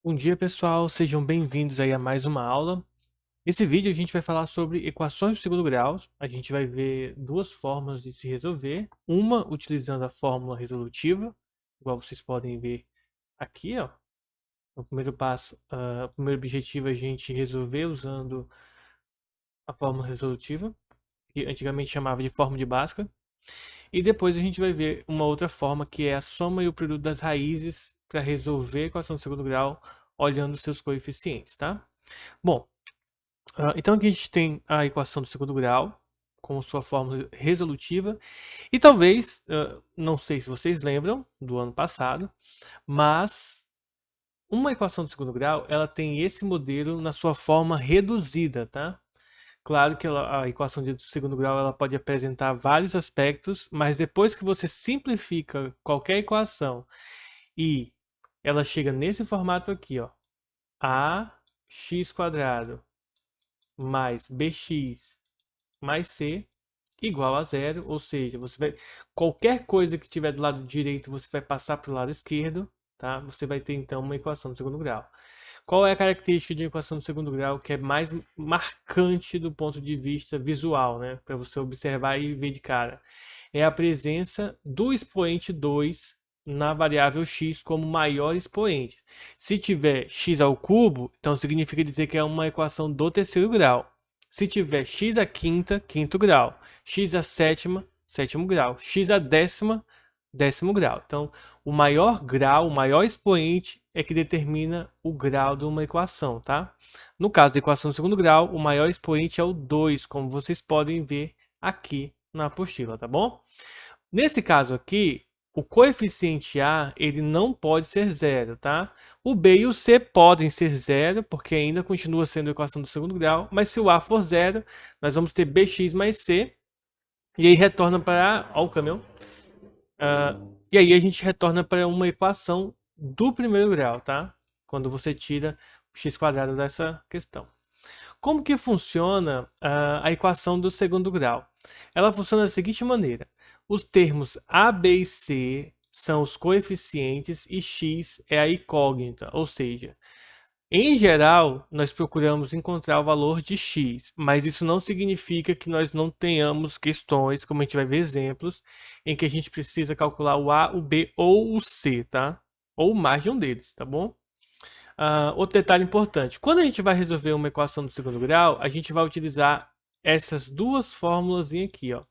Bom dia, pessoal. Sejam bem-vindos aí a mais uma aula. Nesse vídeo a gente vai falar sobre equações de segundo grau. A gente vai ver duas formas de se resolver. Uma utilizando a fórmula resolutiva, igual vocês podem ver aqui, ó. No primeiro passo, o primeiro objetivo é a gente resolver usando a fórmula resolutiva, que antigamente chamava de fórmula de Bhaskara. E depois a gente vai ver uma outra forma, que é a soma e o produto das raízes para resolver a equação de segundo grau olhando os seus coeficientes, tá? Bom, então aqui a gente tem a equação do segundo grau com sua fórmula resolutiva e talvez, não sei se vocês lembram do ano passado, mas uma equação do segundo grau ela tem esse modelo na sua forma reduzida, tá? Claro que a equação de segundo grau ela pode apresentar vários aspectos, mas depois que você simplifica qualquer equação e ela chega nesse formato aqui, ó, ax² mais bx mais c igual a zero, ou seja, você vai qualquer coisa que tiver do lado direito você vai passar para o lado esquerdo, tá? Você vai ter então uma equação do segundo grau. Qual é a característica de uma equação do segundo grau que é mais marcante do ponto de vista visual, né? Para você observar e ver de cara? É a presença do expoente 2 na variável x como maior expoente. Se tiver x ao cubo, então significa dizer que é uma equação do terceiro grau. Se tiver x à quinta, quinto grau. X à sétima, sétimo grau. X à décima, décimo grau. Então, o maior grau, o maior expoente é que determina o grau de uma equação, tá? No caso da equação do segundo grau, o maior expoente é o 2, como vocês podem ver aqui na apostila, tá bom? Nesse caso aqui, o coeficiente A ele não pode ser zero, tá? O B e o C podem ser zero, porque ainda continua sendo a equação do segundo grau, mas se o A for zero, nós vamos ter bx mais c, e aí retorna para... Ó, o caminhão. E aí a gente retorna para uma equação do primeiro grau, tá? Quando você tira o x² dessa questão. Como que funciona a equação do segundo grau? Ela funciona da seguinte maneira. Os termos a, b e c são os coeficientes e x é a incógnita, ou seja, em geral, nós procuramos encontrar o valor de x, mas isso não significa que nós não tenhamos questões, como a gente vai ver exemplos, em que a gente precisa calcular o a, o b ou o c, tá? Ou mais de um deles, tá bom? Outro detalhe importante, quando a gente vai resolver uma equação do segundo grau, a gente vai utilizar essas duas fórmulas aqui, ó.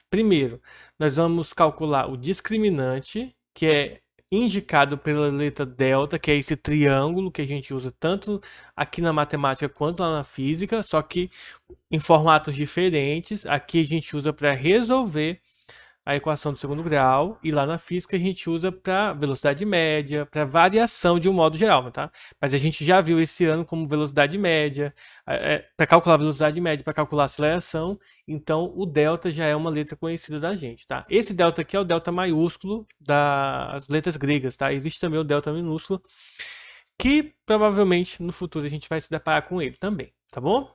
Primeiro, nós vamos calcular o discriminante, que é indicado pela letra delta, que é esse triângulo que a gente usa tanto aqui na matemática quanto lá na física, só que em formatos diferentes. Aqui a gente usa para resolver a equação do segundo grau, e lá na física a gente usa para velocidade média, para variação de um modo geral, tá? Mas a gente já viu esse ano como velocidade média, para calcular velocidade média, para calcular aceleração, então o delta já é uma letra conhecida da gente, tá? Esse delta aqui é o delta maiúsculo das letras gregas, tá? Existe também o delta minúsculo, que provavelmente no futuro a gente vai se deparar com ele também, tá bom?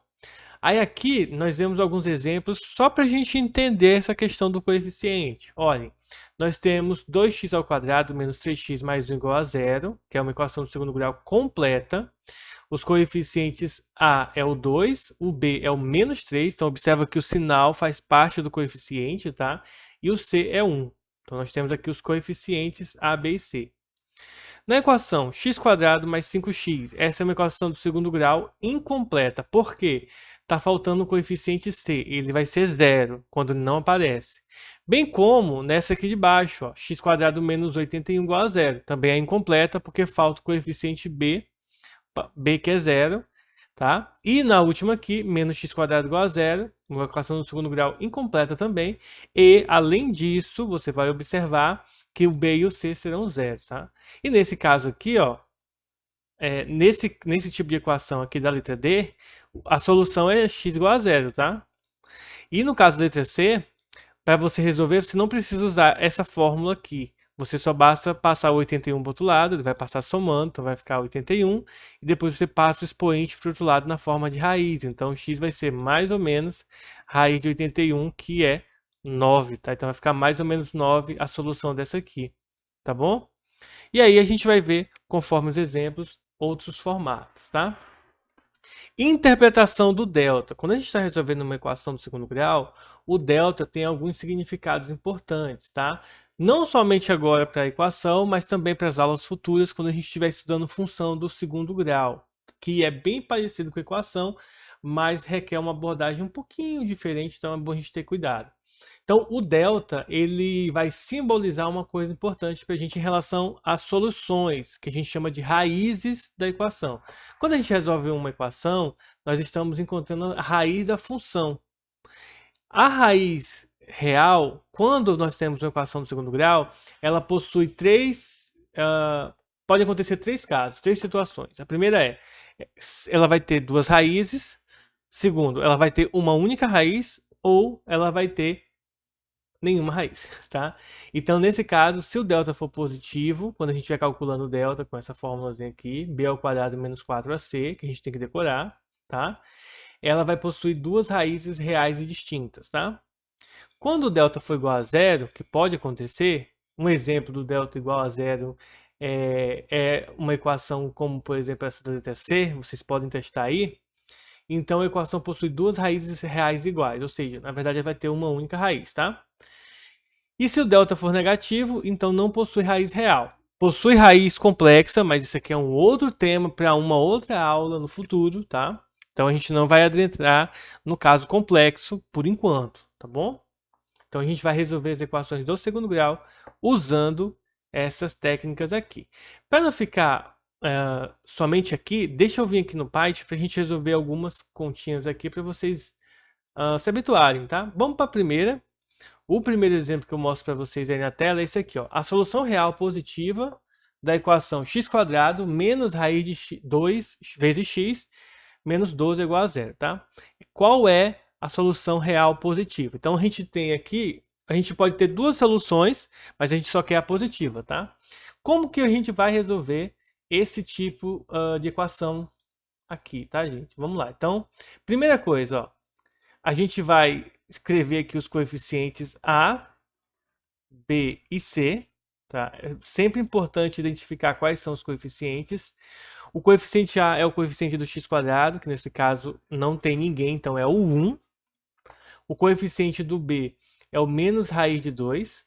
Aí aqui nós vemos alguns exemplos só para a gente entender essa questão do coeficiente. Olhem, nós temos 2x² menos 3x mais 1 igual a zero, que é uma equação do segundo grau completa. Os coeficientes A é o 2, o B é o menos 3, então observa que o sinal faz parte do coeficiente, tá? E o C é 1. Então nós temos aqui os coeficientes A, B e C. Na equação x² mais 5x, essa é uma equação do segundo grau incompleta. Por quê? Está faltando o coeficiente c, ele vai ser zero quando não aparece. Bem como nessa aqui de baixo, x² menos 81 igual a zero. Também é incompleta porque falta o coeficiente b que é zero. Tá? E na última aqui, menos x² igual a zero, uma equação do segundo grau incompleta também. E, além disso, você vai observar que o B e o C serão zero. Tá? E nesse caso aqui, ó, nesse tipo de equação aqui da letra D, a solução é x igual a zero. Tá? E no caso da letra C, para você resolver, você não precisa usar essa fórmula aqui. Você só basta passar o 81 para o outro lado, ele vai passar somando, então vai ficar 81, e depois você passa o expoente para o outro lado na forma de raiz. Então, x vai ser mais ou menos raiz de 81, que é 9, tá? Então, vai ficar mais ou menos 9 a solução dessa aqui, tá bom? E aí a gente vai ver, conforme os exemplos, outros formatos, tá? Interpretação do delta. Quando a gente está resolvendo uma equação do segundo grau, o delta tem alguns significados importantes, tá? Não somente agora para a equação, mas também para as aulas futuras, quando a gente estiver estudando função do segundo grau, que é bem parecido com a equação, mas requer uma abordagem um pouquinho diferente, então é bom a gente ter cuidado. Então, o delta, ele vai simbolizar uma coisa importante para a gente em relação às soluções, que a gente chama de raízes da equação. Quando a gente resolve uma equação, nós estamos encontrando a raiz da função. A raiz real, quando nós temos uma equação do segundo grau, ela possui pode acontecer três casos, três situações. A primeira ela vai ter duas raízes. Segundo, ela vai ter uma única raiz ou ela vai ter nenhuma raiz, tá? Então, nesse caso, se o delta for positivo, quando a gente estiver calculando o delta com essa fórmulazinha aqui, b ao quadrado menos 4ac, que a gente tem que decorar, tá? Ela vai possuir duas raízes reais e distintas, tá? Quando o delta for igual a zero, que pode acontecer, um exemplo do delta igual a zero é uma equação como, por exemplo, essa da letra C, vocês podem testar aí. Então, a equação possui duas raízes reais iguais, ou seja, na verdade, vai ter uma única raiz, tá? E se o delta for negativo, então não possui raiz real. Possui raiz complexa, mas isso aqui é um outro tema para uma outra aula no futuro, tá? Então a gente não vai adentrar no caso complexo por enquanto, tá bom? Então a gente vai resolver as equações do segundo grau usando essas técnicas aqui. Para não ficar somente aqui, deixa eu vir aqui no Python para a gente resolver algumas continhas aqui para vocês se habituarem, tá? Vamos para a primeira. O primeiro exemplo que eu mostro para vocês aí na tela é esse aqui, ó. A solução real positiva da equação x² menos raiz de 2 vezes x menos 12 é igual a zero, tá? Qual é a solução real positiva? Então a gente tem aqui, a gente pode ter duas soluções, mas a gente só quer a positiva, tá? Como que a gente vai resolver esse tipo de equação aqui, tá, gente? Vamos lá. Então, primeira coisa, ó, a gente vai escrever aqui os coeficientes A, B e C. Tá? É sempre importante identificar quais são os coeficientes. O coeficiente A é o coeficiente do x², que nesse caso não tem ninguém, então é o 1. O coeficiente do B é o menos raiz de 2.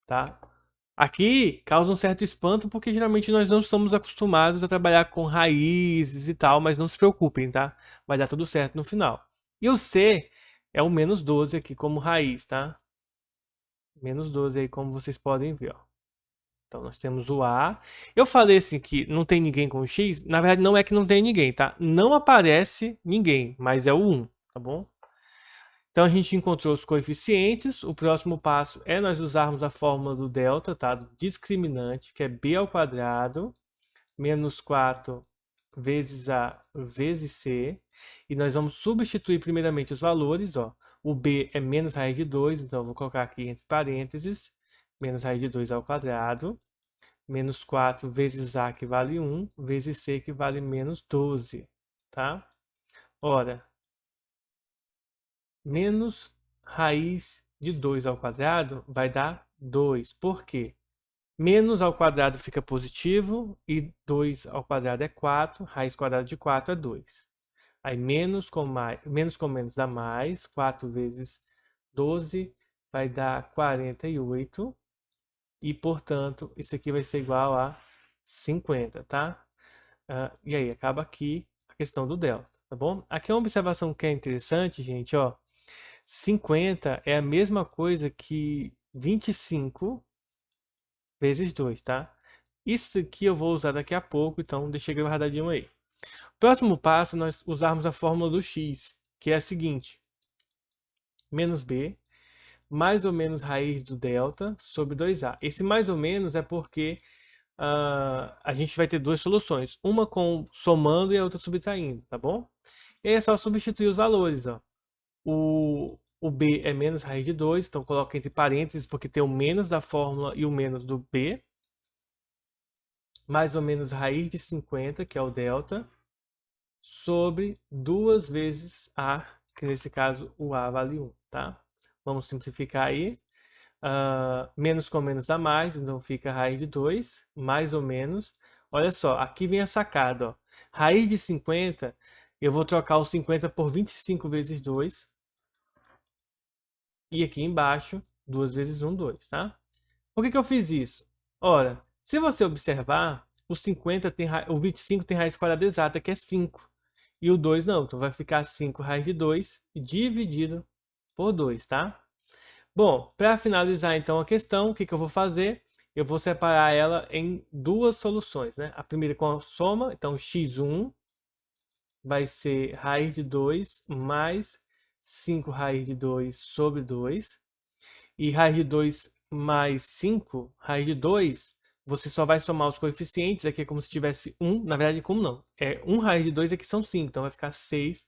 Tá? Aqui causa um certo espanto, porque geralmente nós não estamos acostumados a trabalhar com raízes e tal, mas não se preocupem, tá? Vai dar tudo certo no final. E o C é o menos 12 aqui como raiz, tá? Menos 12 aí, como vocês podem ver, ó. Então, nós temos o A. Eu falei assim que não tem ninguém com X. Na verdade, não é que não tem ninguém, tá? Não aparece ninguém, mas é o 1, tá bom? Então, a gente encontrou os coeficientes. O próximo passo é nós usarmos a fórmula do delta, tá? Do discriminante, que é b ao quadrado menos 4 vezes A vezes C. E nós vamos substituir primeiramente os valores, ó. O B é menos raiz de 2, então eu vou colocar aqui entre parênteses, menos raiz de 2 ao quadrado, menos 4 vezes A, que vale 1, vezes C, que vale menos 12, tá? Ora, menos raiz de 2 ao quadrado vai dar 2. Por quê? Menos ao quadrado fica positivo e 2 ao quadrado é 4, raiz quadrada de 4 é 2. Aí menos com menos dá mais, 4 vezes 12 vai dar 48. E, portanto, isso aqui vai ser igual a 50, tá? E aí, acaba aqui a questão do delta, tá bom? Aqui é uma observação que é interessante, gente, ó. 50 é a mesma coisa que 25 vezes 2, tá? Isso aqui eu vou usar daqui a pouco, então deixei guardadinho aí. Próximo passo, nós usarmos a fórmula do x, que é a seguinte. Menos b, mais ou menos raiz do delta sobre 2a. Esse mais ou menos é porque a gente vai ter duas soluções. Uma com somando e a outra subtraindo, tá bom? E aí é só substituir os valores, ó. O b é menos raiz de 2, então coloca entre parênteses, porque tem o menos da fórmula e o menos do b. Mais ou menos raiz de 50, que é o delta, sobre 2 vezes a, que nesse caso o a vale 1, tá? Vamos simplificar aí. Menos com menos dá mais, então fica raiz de 2, mais ou menos. Olha só, aqui vem a sacada, ó. Raiz de 50, eu vou trocar o 50 por 25 vezes 2. E aqui embaixo, 2 vezes 1, 2, tá? Por que que eu fiz isso? Ora, se você observar, o 50 tem o 25 tem raiz quadrada exata, que é 5. E o 2 não, então vai ficar 5 raiz de 2 dividido por 2, tá? Bom, para finalizar então a questão, o que que eu vou fazer? Eu vou separar ela em duas soluções, né? A primeira com a soma, então x1 vai ser raiz de 2 mais 5 raiz de 2 sobre 2. E raiz de 2 mais 5, raiz de 2, você só vai somar os coeficientes, aqui é como se tivesse 1, na verdade como não, é 1 raiz de 2 aqui são 5, então vai ficar 6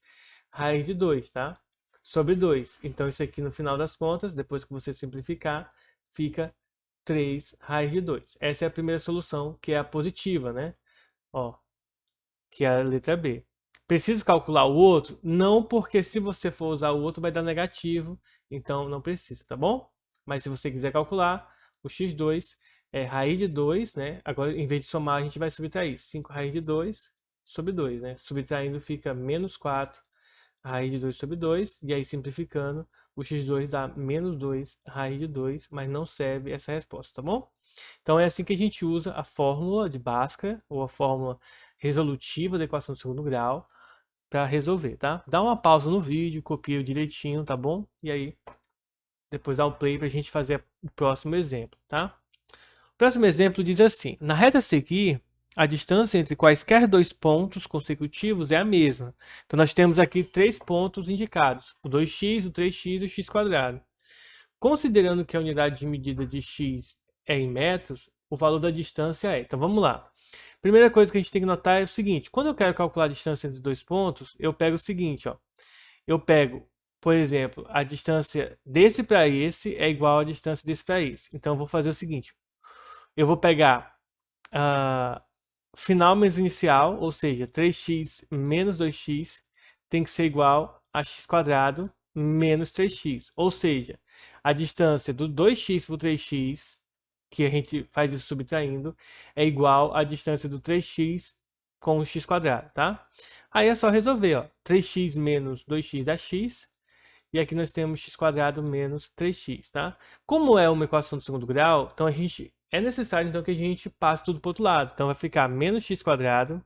raiz de 2, tá? Sobre 2. Então isso aqui no final das contas, depois que você simplificar, fica 3 raiz de 2. Essa é a primeira solução, que é a positiva, né? Ó, que é a letra B. Preciso calcular o outro? Não, porque se você for usar o outro vai dar negativo, então não precisa, tá bom? Mas se você quiser calcular, o x2 é raiz de 2, né? Agora, em vez de somar, a gente vai subtrair 5 raiz de 2 sobre 2, né? Subtraindo fica menos 4 raiz de 2 sobre 2, e aí simplificando, o x2 dá menos 2 raiz de 2, mas não serve essa resposta, tá bom? Então é assim que a gente usa a fórmula de Bhaskara, ou a fórmula resolutiva da equação de segundo grau, para resolver, tá? Dá uma pausa no vídeo, copia direitinho, tá bom? E aí, depois dá o play para a gente fazer o próximo exemplo, tá? O próximo exemplo diz assim: na reta a seguir, a distância entre quaisquer dois pontos consecutivos é a mesma. Então nós temos aqui três pontos indicados: o 2x, o 3x e o x quadrado. Considerando que a unidade de medida de x é em metros, o valor da distância é. Então vamos lá. Primeira coisa que a gente tem que notar é o seguinte: quando eu quero calcular a distância entre dois pontos, eu pego o seguinte, ó. Eu pego, por exemplo, a distância desse para esse é igual à distância desse para esse. Então eu vou fazer o seguinte: eu vou pegar a final menos inicial, ou seja, 3x menos 2x tem que ser igual a x quadrado menos 3x. Ou seja, a distância do 2x para o 3x, que a gente faz isso subtraindo, é igual à distância do 3x com o x quadrado, tá? Aí é só resolver, ó. 3x menos 2x dá x, e aqui nós temos x quadrado menos 3x, tá? Como é uma equação do segundo grau, então é necessário então que a gente passe tudo para o outro lado. Então vai ficar menos x quadrado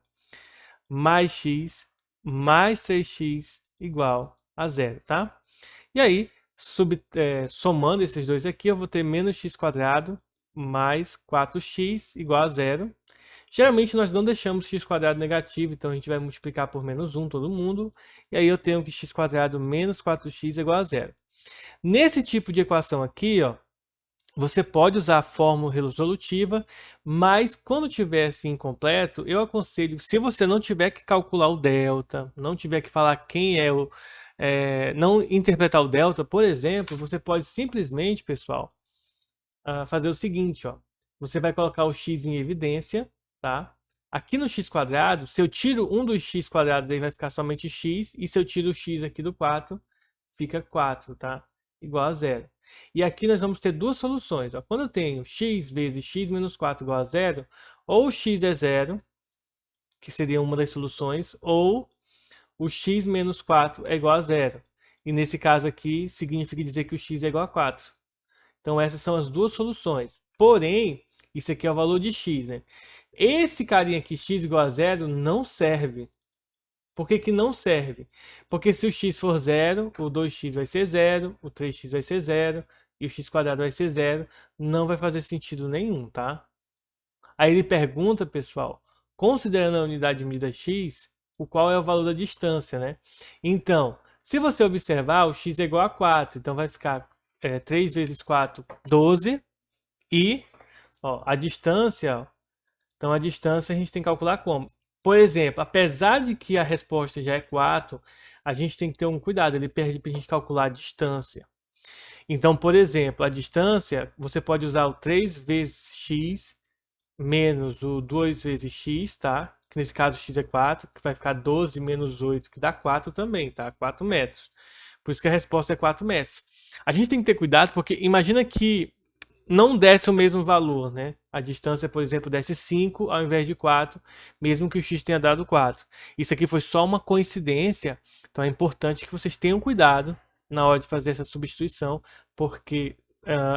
mais x mais 3x igual a zero, tá? E aí, somando esses dois aqui, eu vou ter menos x quadrado mais 4x igual a zero. Geralmente nós não deixamos x quadrado negativo, então a gente vai multiplicar por menos 1 todo mundo. E aí eu tenho que x quadrado menos 4x é igual a zero. Nesse tipo de equação aqui, ó, você pode usar a fórmula resolutiva, mas quando tiver assim incompleto, eu aconselho, se você não tiver que calcular o delta, não tiver que falar quem é o... não interpretar o delta, por exemplo, você pode simplesmente, pessoal, fazer o seguinte, ó. Você vai colocar o x em evidência, tá? Aqui no x quadrado, se eu tiro um dos x quadrados, aí vai ficar somente x, e se eu tiro o x aqui do 4, fica 4, tá? Igual a zero. E aqui nós vamos ter duas soluções, ó. Quando eu tenho x vezes x menos 4 igual a zero, ou x é zero, que seria uma das soluções, ou o x menos 4 é igual a zero. E nesse caso aqui, significa dizer que o x é igual a 4. Então essas são as duas soluções. Porém, isso aqui é o valor de x, né? Esse carinha aqui, x igual a zero, não serve. Por que que não serve? Porque se o x for zero, o 2x vai ser zero, o 3x vai ser zero, e o x quadrado vai ser zero. Não vai fazer sentido nenhum, tá? Aí ele pergunta, pessoal, considerando a unidade de medida x, o qual é o valor da distância, né? Então, se você observar, o x é igual a 4, então vai ficar 3 vezes 4, 12, e ó, a distância, ó, então a distância a gente tem que calcular como? Por exemplo, apesar de que a resposta já é 4, a gente tem que ter um cuidado, ele perde para a gente calcular a distância. Então, por exemplo, a distância, você pode usar o 3 vezes x menos o 2 vezes x, tá? Que nesse caso x é 4, que vai ficar 12 menos 8, que dá 4 também, tá? 4 metros. Por isso que a resposta é 4 metros. A gente tem que ter cuidado porque imagina que não desse o mesmo valor, né? a distância, por exemplo, desse 5 ao invés de 4, mesmo que o x tenha dado 4. Isso aqui foi só uma coincidência, então é importante que vocês tenham cuidado na hora de fazer essa substituição, porque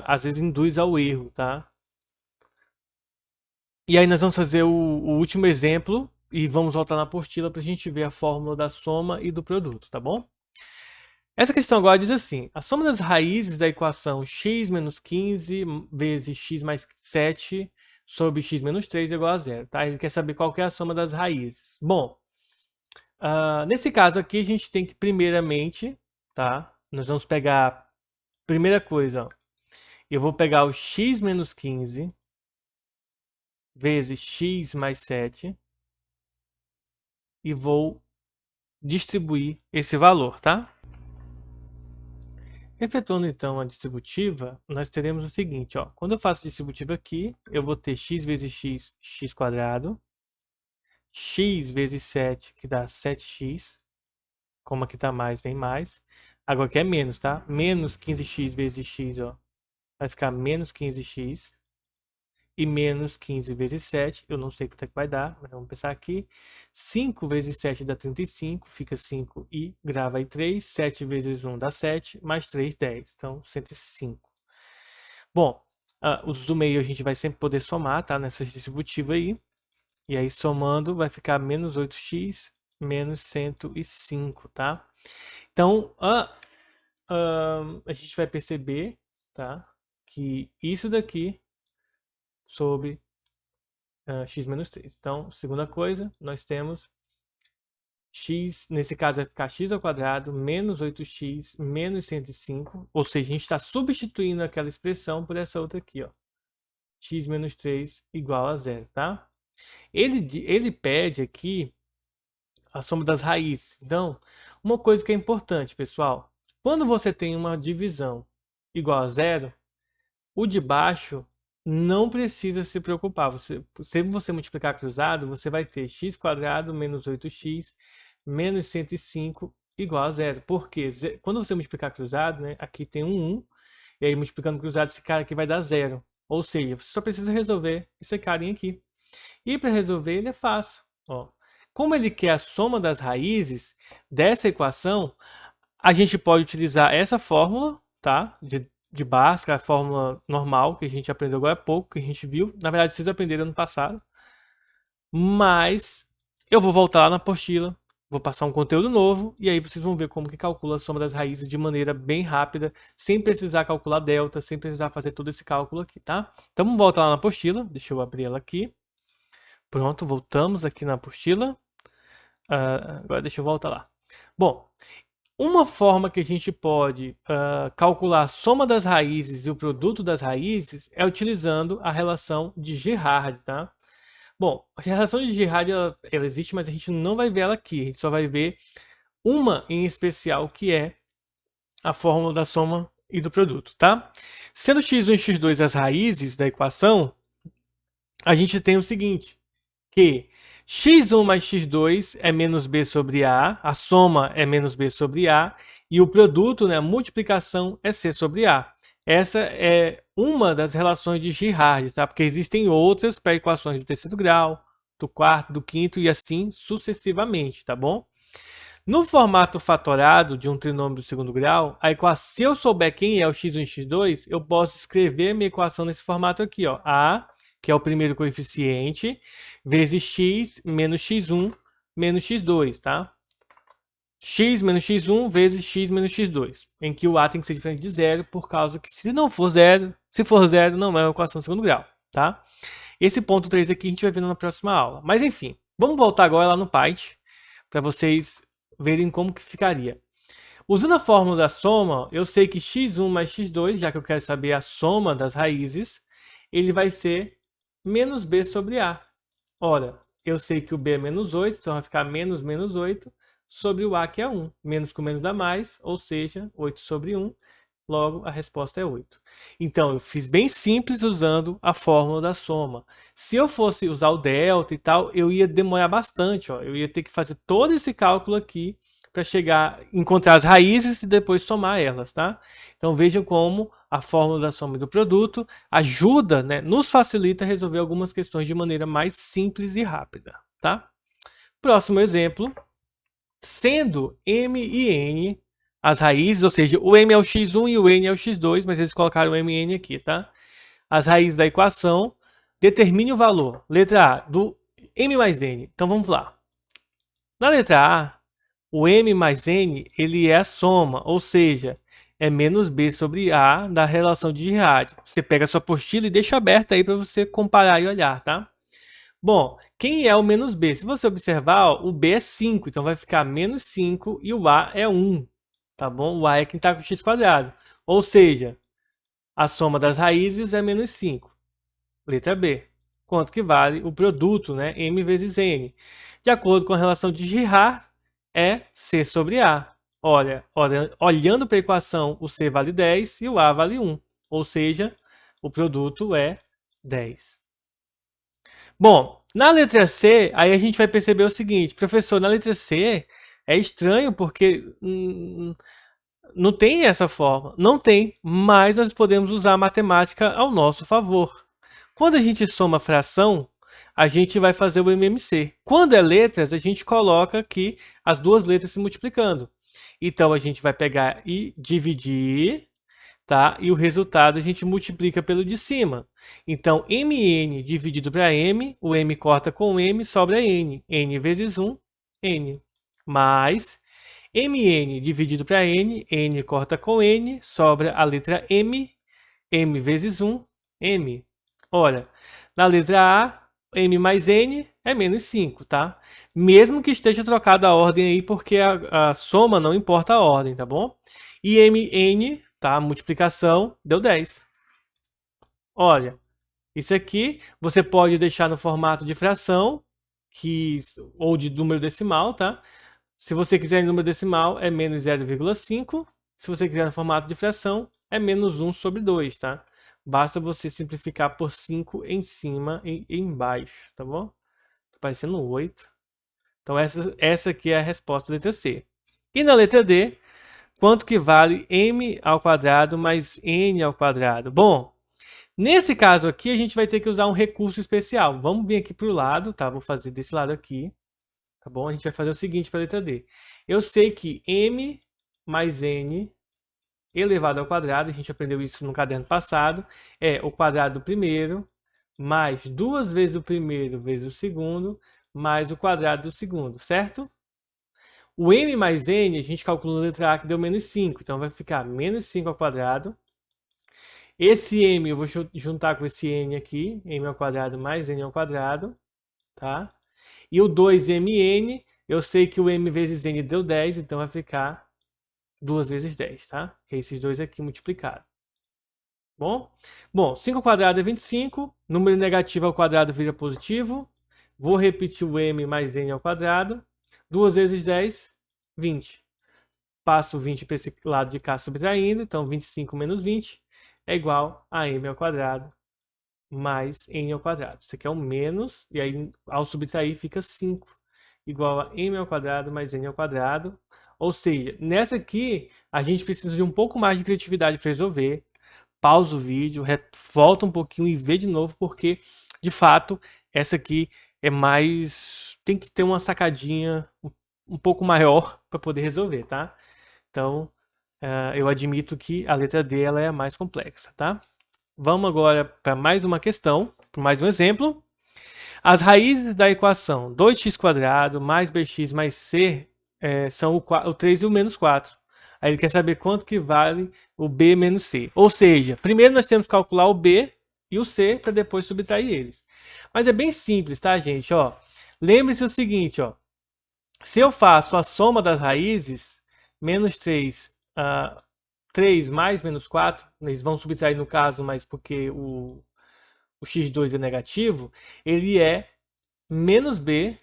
às vezes induz ao erro, tá? E aí nós vamos fazer o último exemplo e vamos voltar na apostila para a gente ver a fórmula da soma e do produto, tá bom? Essa questão agora diz assim: a soma das raízes da equação x menos 15 vezes x mais 7 sobre x menos 3 é igual a zero, tá? Ele quer saber qual que é a soma das raízes. Bom, nesse caso aqui a gente tem que primeiramente, tá? Nós vamos pegar, primeira coisa, ó, eu vou pegar o x menos 15 vezes x mais 7 e vou distribuir esse valor, tá? Efetuando então a distributiva, nós teremos o seguinte, ó. Quando eu faço distributiva aqui, eu vou ter x vezes x, x quadrado, x vezes 7, que dá 7x, como aqui tá mais, vem mais. Agora aqui é menos, tá? Menos 15x vezes x, ó, vai ficar menos 15x. E menos 15 vezes 7, eu não sei quanto é que vai dar, mas vamos pensar aqui. 5 vezes 7 dá 35, fica 5 e grava aí 3. 7 vezes 1 dá 7, mais 3, 10. Então, 105. Bom, os do meio a gente vai sempre poder somar, tá? Nessa distributiva aí. E aí, somando, vai ficar menos 8x, menos 105, tá? Então, a gente vai perceber, tá? Que isso daqui sobre x menos 3. Então, segunda coisa, nós temos x, nesse caso vai ficar x ao quadrado menos 8x menos 105, ou seja, a gente está substituindo aquela expressão por essa outra aqui, ó, x menos 3 igual a zero, tá? Ele pede aqui a soma das raízes. Então, uma coisa que é importante, pessoal, quando você tem uma divisão igual a zero, o de baixo não precisa se preocupar. Se você multiplicar cruzado, você vai ter x quadrado menos 8x menos 105 igual a zero. Porque quando você multiplicar cruzado, né, aqui tem um 1, e aí multiplicando cruzado, esse cara aqui vai dar zero. Ou seja, você só precisa resolver esse carinha aqui. E para resolver ele é fácil. Ó. Como ele quer a soma das raízes dessa equação, a gente pode utilizar essa fórmula, tá? De Bhaskara, a fórmula normal que a gente aprendeu agora há pouco, que a gente viu. Na verdade, vocês aprenderam ano passado. Mas eu vou voltar lá na apostila, vou passar um conteúdo novo e aí vocês vão ver como que calcula a soma das raízes de maneira bem rápida, sem precisar calcular delta, sem precisar fazer todo esse cálculo aqui, tá? Então vamos voltar lá na apostila, deixa eu abrir ela aqui. Pronto, voltamos aqui na apostila. Agora deixa eu voltar lá. Bom, uma forma que a gente pode calcular a soma das raízes e o produto das raízes é utilizando a relação de Girard, tá? Bom, a relação de Girard ela existe, mas a gente não vai ver ela aqui. A gente só vai ver uma em especial, que é a fórmula da soma e do produto, tá? Sendo x1 e x2 as raízes da equação, a gente tem o seguinte, que x1 mais x2 é menos b sobre a soma é menos b sobre a, e o produto, né, a multiplicação é c sobre a. Essa é uma das relações de Girard, tá? Porque existem outras para equações do terceiro grau, do quarto, do quinto e assim sucessivamente, tá bom? No formato fatorado de um trinômio do segundo grau, se eu souber quem é o x1 e x2, eu posso escrever minha equação nesse formato aqui, ó, a, que é o primeiro coeficiente, vezes x menos x1 menos x2, tá? X menos x1 vezes x menos x2, em que o a tem que ser diferente de zero, por causa que se não for zero, se for zero, não é uma equação de segundo grau, tá? Esse ponto 3 aqui a gente vai ver na próxima aula. Mas enfim, vamos voltar agora lá no Python, para vocês verem como que ficaria. Usando a fórmula da soma, eu sei que x1 mais x2, já que eu quero saber a soma das raízes, ele vai ser menos b sobre a. Ora, eu sei que o b é menos 8, então vai ficar menos menos 8 sobre o a, que é 1. Menos com menos dá mais, ou seja, 8 sobre 1. Logo, a resposta é 8. Então, eu fiz bem simples usando a fórmula da soma. Se eu fosse usar o delta e tal, eu ia demorar bastante. Ó. Eu ia ter que fazer todo esse cálculo aqui para chegar, encontrar as raízes e depois somar elas, tá? Então vejam como a fórmula da soma do produto ajuda, né, nos facilita a resolver algumas questões de maneira mais simples e rápida, tá? Próximo exemplo, sendo m e n as raízes, ou seja, o m é o x1 e o n é o x2, mas eles colocaram o m e n aqui, tá? As raízes da equação, determine o valor. Letra A, do m mais n. Então vamos lá. Na letra A, o m mais n ele é a soma, ou seja, é menos b sobre a da relação de Girard. Você pega a sua apostila e deixa aberta aí para você comparar e olhar, tá? Bom, quem é o menos b? Se você observar, ó, o b é 5, então vai ficar menos 5 e o a é 1, tá bom? O a é quem está com x quadrado. Ou seja, a soma das raízes é menos 5. Letra B. Quanto que vale o produto, né? M vezes N. De acordo com a relação de Girard, é C sobre A. Olhando para a equação, o C vale 10 e o A vale 1. Ou seja, o produto é 10. Bom, na letra C, aí a gente vai perceber o seguinte, professor, na letra C é estranho porque não tem essa forma. Não tem, mas nós podemos usar a matemática ao nosso favor. Quando a gente soma fração, a gente vai fazer o MMC. Quando é letras, a gente coloca aqui as duas letras se multiplicando. Então a gente vai pegar e dividir, tá? E o resultado a gente multiplica pelo de cima. Então mn dividido para m, o m corta com m, sobra n. N vezes 1, n. Mais mn dividido para n, n corta com n, sobra a letra m, m vezes 1, m. Olha, na letra A, m mais n é menos 5, tá? Mesmo que esteja trocada a ordem aí, porque a soma não importa a ordem, tá bom? E mn, tá? A multiplicação deu 10. Olha, isso aqui você pode deixar no formato de fração, ou de número decimal, tá? Se você quiser em número decimal, é menos 0,5. Se você quiser no formato de fração, é menos 1 sobre 2, tá? Basta você simplificar por 5 em cima e embaixo, tá bom? Tá parecendo 8. Então essa aqui é a resposta da letra C. E na letra D, quanto que vale m ao quadrado mais n ao quadrado? Bom, nesse caso aqui a gente vai ter que usar um recurso especial. Vamos vir aqui para o lado, tá? Vou fazer desse lado aqui. Tá bom? A gente vai fazer o seguinte para a letra D. Eu sei que m mais n elevado ao quadrado, a gente aprendeu isso no caderno passado, é o quadrado do primeiro, mais 2 vezes o primeiro vezes o segundo, mais o quadrado do segundo, certo? O m mais n, a gente calculou na letra A que deu menos 5, então vai ficar menos 5 ao quadrado. Esse m eu vou juntar com esse n aqui, m ao quadrado mais n ao quadrado, tá? E o 2mn, eu sei que o m vezes n deu 10, então vai ficar 2 vezes 10, tá? Que é esses dois aqui multiplicados. Bom, 5 ao quadrado é 25, número negativo ao quadrado vira positivo. Vou repetir o m mais n ao quadrado. 2 vezes 10, 20. Passo 20 para esse lado de cá subtraindo, então 25 menos 20 é igual a m ao quadrado mais n ao quadrado. Isso aqui é um menos, e aí ao subtrair fica 5, igual a m ao quadrado mais n ao quadrado. Ou seja, nessa aqui, a gente precisa de um pouco mais de criatividade para resolver. Pausa o vídeo, volta um pouquinho e vê de novo, porque, de fato, essa aqui é mais... Tem que ter uma sacadinha um pouco maior para poder resolver, tá? Então, eu admito que a letra D ela é a mais complexa, tá? Vamos agora para mais uma questão, para mais um exemplo. As raízes da equação 2x² mais bx mais c são o 3 e o menos 4. Aí ele quer saber quanto que vale o b menos c. Ou seja, primeiro nós temos que calcular o b e o c para depois subtrair eles. Mas é bem simples, tá, gente? Ó, lembre-se o seguinte, ó. Se eu faço a soma das raízes, menos 3, 3 mais menos 4, eles vão subtrair no caso, mas porque o x2 é negativo, ele é menos b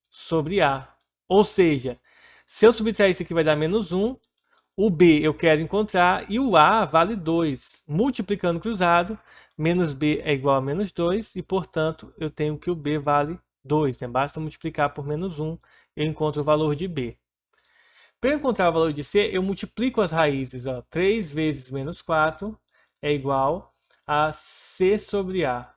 sobre a. Ou seja, se eu subtrair isso aqui vai dar menos 1, o b eu quero encontrar e o a vale 2. Multiplicando cruzado, menos b é igual a menos 2 e, portanto, eu tenho que o b vale 2. Né? Basta multiplicar por menos 1, eu encontro o valor de b. Para encontrar o valor de C, eu multiplico as raízes. Ó. 3 vezes menos 4 é igual a C sobre A.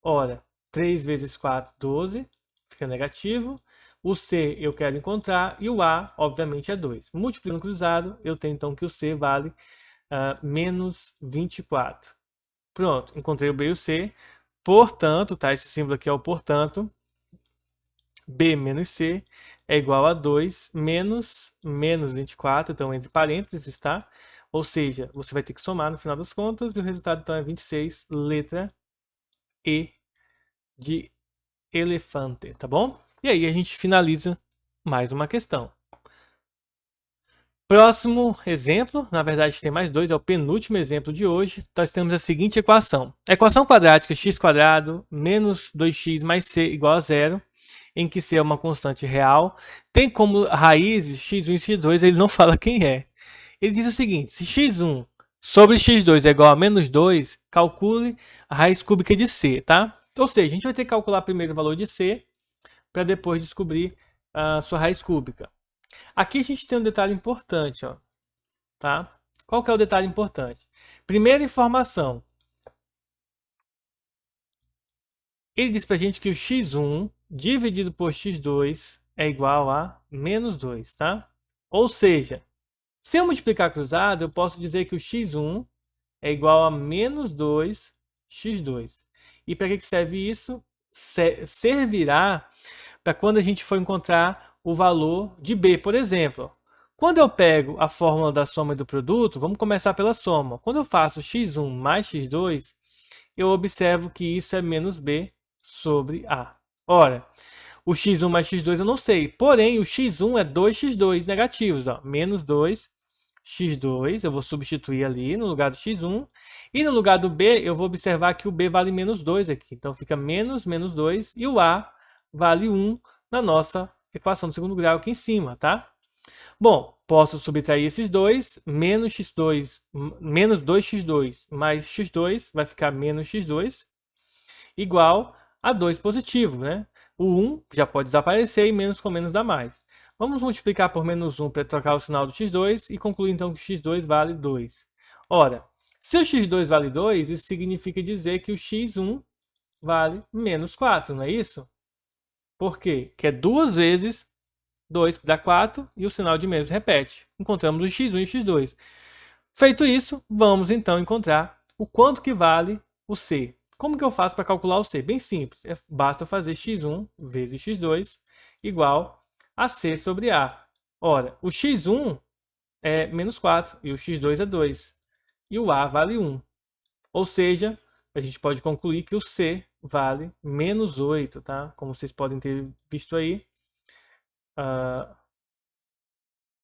Ora, 3 vezes 4, 12, fica negativo. O C eu quero encontrar e o A, obviamente, é 2. Multiplicando cruzado, eu tenho então que o C vale menos 24. Pronto, encontrei o B e o C. Portanto, tá? Esse símbolo aqui é o portanto. B menos C é igual a 2 menos 24, então entre parênteses, tá? Ou seja, você vai ter que somar no final das contas e o resultado então é 26, letra E de elefante, tá bom? E aí a gente finaliza mais uma questão. Próximo exemplo, na verdade tem mais dois, é o penúltimo exemplo de hoje. Nós temos a seguinte equação. Equação quadrática x² menos 2x mais c igual a zero, em que c é uma constante real. Tem como raízes x1 e x2, ele não fala quem é. Ele diz o seguinte, se x1 sobre x2 é igual a menos 2, calcule a raiz cúbica de c, tá? Ou seja, a gente vai ter que calcular primeiro o valor de c, para depois descobrir a sua raiz cúbica. Aqui a gente tem um detalhe importante, ó, tá? Qual que é o detalhe importante? Primeira informação. Ele diz pra gente que o x1 dividido por x2 é igual a menos 2, tá? Ou seja, se eu multiplicar cruzado, eu posso dizer que o x1 é igual a menos 2x2. E para que serve isso? Servirá para quando a gente for encontrar o valor de B, por exemplo. Quando eu pego a fórmula da soma e do produto, vamos começar pela soma. Quando eu faço x1 mais x2, eu observo que isso é menos B sobre A. Ora, o x1 mais x2 eu não sei, porém o x1 é 2x2 negativos, ó, menos 2x2, eu vou substituir ali no lugar do x1, e no lugar do B eu vou observar que o B vale menos 2 aqui, então fica menos 2 e o A vale 1 na nossa equação do segundo grau aqui em cima, tá? Bom, posso subtrair esses dois, menos x2, menos 2x2 mais x2 vai ficar menos x2, igual a 2 positivo, né? O 1 já pode desaparecer e menos com menos dá mais. Vamos multiplicar por menos 1 para trocar o sinal do x2 e concluir então que o x2 vale 2. Ora, se o x2 vale 2, isso significa dizer que o x1 vale menos 4, não é isso? Por quê? Que é 2 vezes 2, que dá 4, e o sinal de menos repete. Encontramos o x1 e o x2. Feito isso, vamos então encontrar o quanto que vale o c. Como que eu faço para calcular o c? Bem simples, basta fazer x1 vezes x2 igual a c sobre a. Ora, o x1 é menos 4 e o x2 é 2. E o a vale 1. Ou seja, a gente pode concluir que o c vale menos 8, tá? Como vocês podem ter visto aí,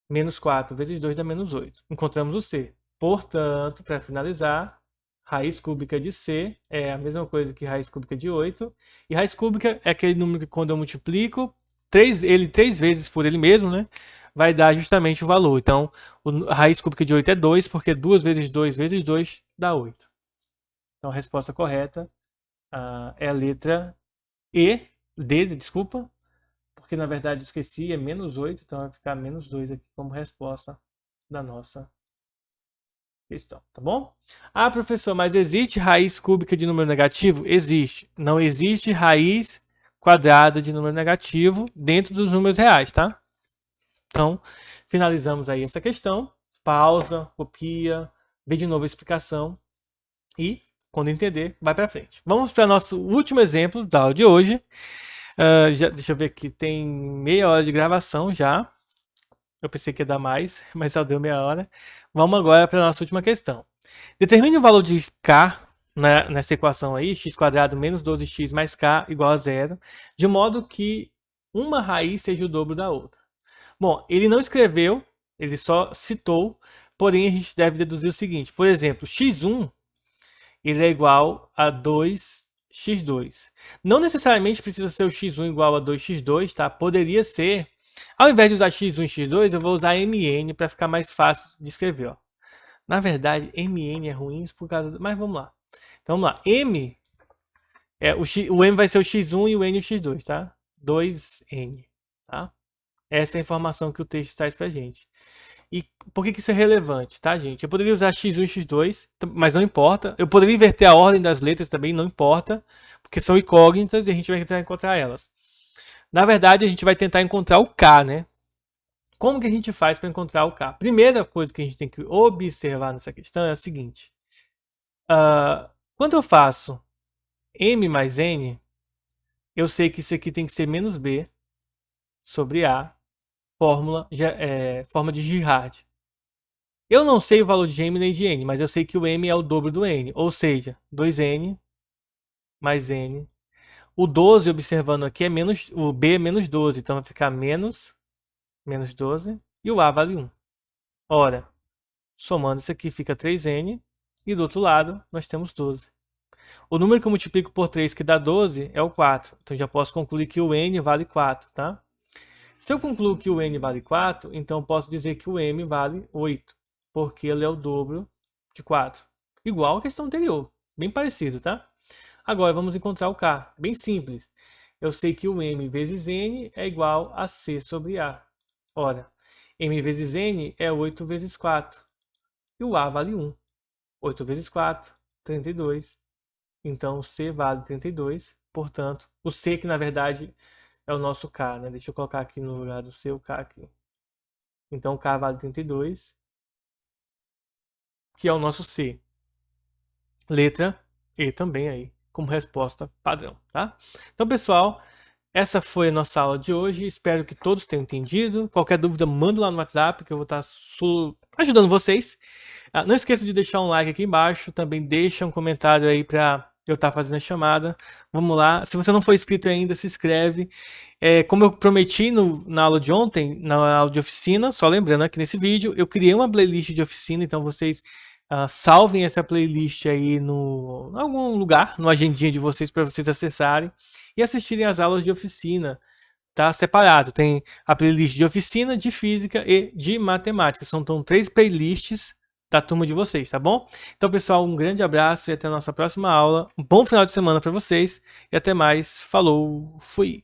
menos 4 vezes 2 dá menos 8. Encontramos o c. Portanto, para finalizar, raiz cúbica de c é a mesma coisa que raiz cúbica de 8. E raiz cúbica é aquele número que quando eu multiplico ele 3 vezes por ele mesmo, né, vai dar justamente o valor. Então, a raiz cúbica de 8 é 2, porque 2 vezes 2 vezes 2 dá 8. Então, a resposta correta é a letra D, desculpa, porque na verdade eu esqueci, é menos 8, então vai ficar menos 2 aqui como resposta da nossa questão, tá bom? Ah, professor, mas existe raiz cúbica de número negativo? Existe. Não existe raiz quadrada de número negativo dentro dos números reais, tá? Então, finalizamos aí essa questão. Pausa, copia, vê de novo a explicação e, quando entender, vai para frente. Vamos para nosso último exemplo da aula de hoje. Deixa eu ver aqui, tem meia hora de gravação já. Eu pensei que ia dar mais, mas só deu meia hora. Vamos agora para a nossa última questão. Determine o valor de k nessa equação aí, x² menos 12x mais k igual a zero, de modo que uma raiz seja o dobro da outra. Bom, ele não escreveu, ele só citou, porém a gente deve deduzir o seguinte. Por exemplo, x1 ele é igual a 2x2. Não necessariamente precisa ser o x1 igual a 2x2, tá? Poderia ser, ao invés de usar x1 e x2, eu vou usar mn para ficar mais fácil de escrever, ó. Na verdade, mn é ruim por causa... Mas vamos lá. Então vamos lá. O m vai ser o x1 e o n o x2, tá? 2n, tá? Essa é a informação que o texto traz pra gente. E por que isso é relevante, tá, gente? Eu poderia usar x1 e x2, mas não importa. Eu poderia inverter a ordem das letras também, não importa, porque são incógnitas e a gente vai tentar encontrar elas. Na verdade, a gente vai tentar encontrar o k, né? Como que a gente faz para encontrar o k? Primeira coisa que a gente tem que observar nessa questão é a seguinte. Quando eu faço m mais n, eu sei que isso aqui tem que ser menos b sobre a, forma de Girard. Eu não sei o valor de m nem de n, mas eu sei que o m é o dobro do n, ou seja, 2n mais n. O 12, observando aqui, o b é menos 12, então vai ficar menos 12, e o a vale 1. Ora, somando isso aqui fica 3n, e do outro lado nós temos 12. O número que eu multiplico por 3, que dá 12, é o 4. Então já posso concluir que o n vale 4, tá? Se eu concluo que o n vale 4, então eu posso dizer que o m vale 8, porque ele é o dobro de 4. Igual a questão anterior, bem parecido, tá? Agora vamos encontrar o k, bem simples. Eu sei que o m vezes n é igual a c sobre a. Ora, m vezes n é 8 vezes 4, e o a vale 1. 8 vezes 4, 32. Então, C vale 32. Portanto, o C que na verdade é o nosso K, né? Deixa eu colocar aqui no lugar do C o K aqui. Então, K vale 32, que é o nosso C. Letra E também aí, como resposta padrão, tá? Então, pessoal, essa foi a nossa aula de hoje. Espero que todos tenham entendido. Qualquer dúvida, manda lá no WhatsApp, que eu vou estar ajudando vocês. Não esqueça de deixar um like aqui embaixo. Também deixa um comentário aí para eu estar fazendo a chamada. Vamos lá. Se você não for inscrito ainda, se inscreve. Como eu prometi na aula de ontem, na aula de oficina, só lembrando aqui nesse vídeo, eu criei uma playlist de oficina, então vocês salvem essa playlist aí em algum lugar, no agendinha de vocês, para vocês acessarem e assistirem as aulas de oficina. Tá separado, tem a playlist de oficina, de física e de matemática. São 3 playlists da turma de vocês, tá bom? Então, pessoal, um grande abraço e até a nossa próxima aula. Um bom final de semana para vocês e até mais. Falou, fui!